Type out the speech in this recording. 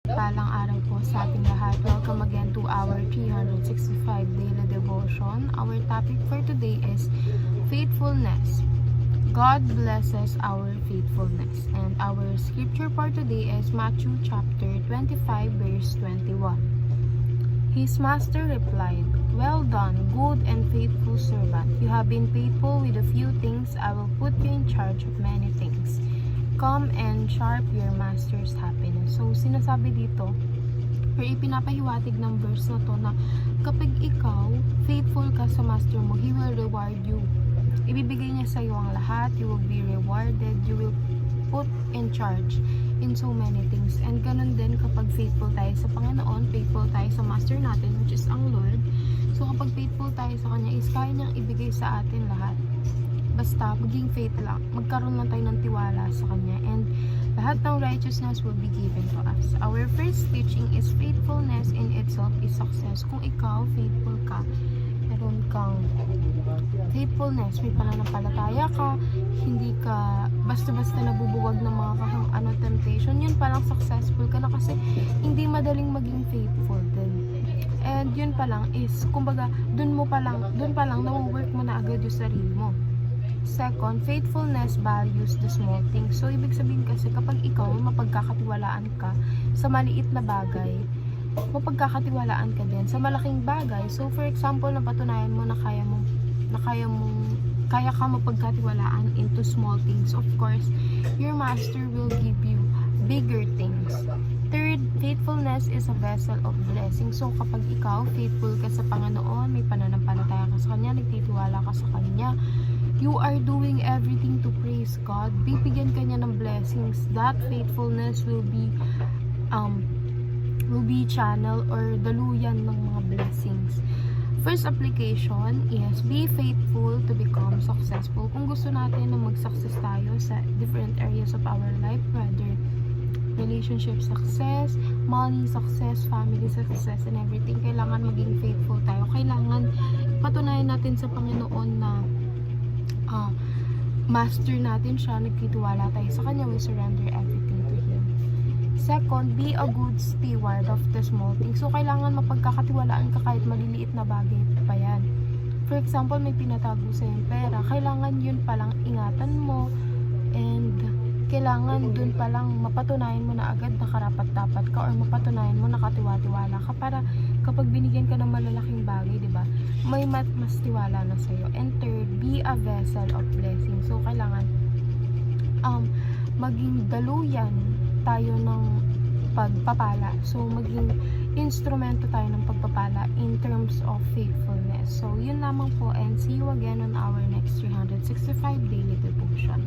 Palang araw po sa ating lahat. Welcome again to our 365 daily devotion. Our topic for today is faithfulness. God blesses our faithfulness. And our scripture for today is Matthew chapter 25 verse 21. His master replied, "Well done, good and faithful servant. You have been faithful with a few things. I will put you in charge of many things. Come and sharp your master's happiness." So, sinasabi dito, or ipinapahiwatig ng verse na to na kapag ikaw, faithful ka sa master mo, He will reward you. Ibibigay niya sa iyo ang lahat. You will be rewarded. You will put in charge in so many things. And ganun din kapag faithful tayo sa Panginoon, faithful tayo sa master natin, which is ang Lord. So, kapag faithful tayo sa Kanya, is kaya niyang ibigay sa atin lahat. Basta, maging faith lang. Magkaroon lang tayo ng tiwala sa Kanya. And lahat ng righteousness will be given to us. Our first teaching is faithfulness in itself is success. Kung ikaw, faithful ka, meron kang faithfulness, may pananampalataya ka, hindi ka basta-basta nabubuwag ng mga temptation, yun palang successful ka na kasi hindi madaling maging faithful din. And yun pa lang is, kumbaga, dun pa lang nawo-work mo na agad yung sarili mo. Second, faithfulness values the small things. So, ibig sabihin kasi kapag ikaw mapagkakatiwalaan ka sa maliit na bagay, mapagkakatiwalaan ka din sa malaking bagay. So, for example, napatunayan mo na kaya ka mapagkatiwalaan into small things. Of course, your master will give you bigger things. Third, faithfulness is a vessel of blessing. So, kapag ikaw, faithful ka sa Panginoon, may pananampalataya ka sa Kanya, nagtitiwala ka sa Kanya, you are doing everything to praise God, bibigyan ka niya ng blessings. That faithfulness will be channel or daluyan ng mga blessings. First application is be faithful to become successful. Kung gusto natin na mag-success tayo sa different areas of our life, whether relationship success, money success, family success, and everything, kailangan maging faithful tayo. Kailangan patunayan natin sa Panginoon na master natin siya, nagtitiwala tayo sa Kanya, we surrender everything to Him. Second, be a good steward of the small things. So, kailangan mapagkakatiwalaan ka kahit maliliit na bagay pa yan. For example, may pinatago sa yung pera, kailangan yun palang ingatan mo, and kailangan dun palang mapatunayan mo na agad na karapat-dapat ka, or mapatunayan mo na katiwa-tiwala ka, para kapag binigyan ka ng malalaking bagay, di ba, may mas tiwala na sa'yo. And third, be a vessel of blessing. So, kailangan maging daluyan tayo ng pagpapala. So, maging instrumento tayo ng pagpapala in terms of faithfulness. So, yun lamang po, and see you again on our next 365 daily devotion.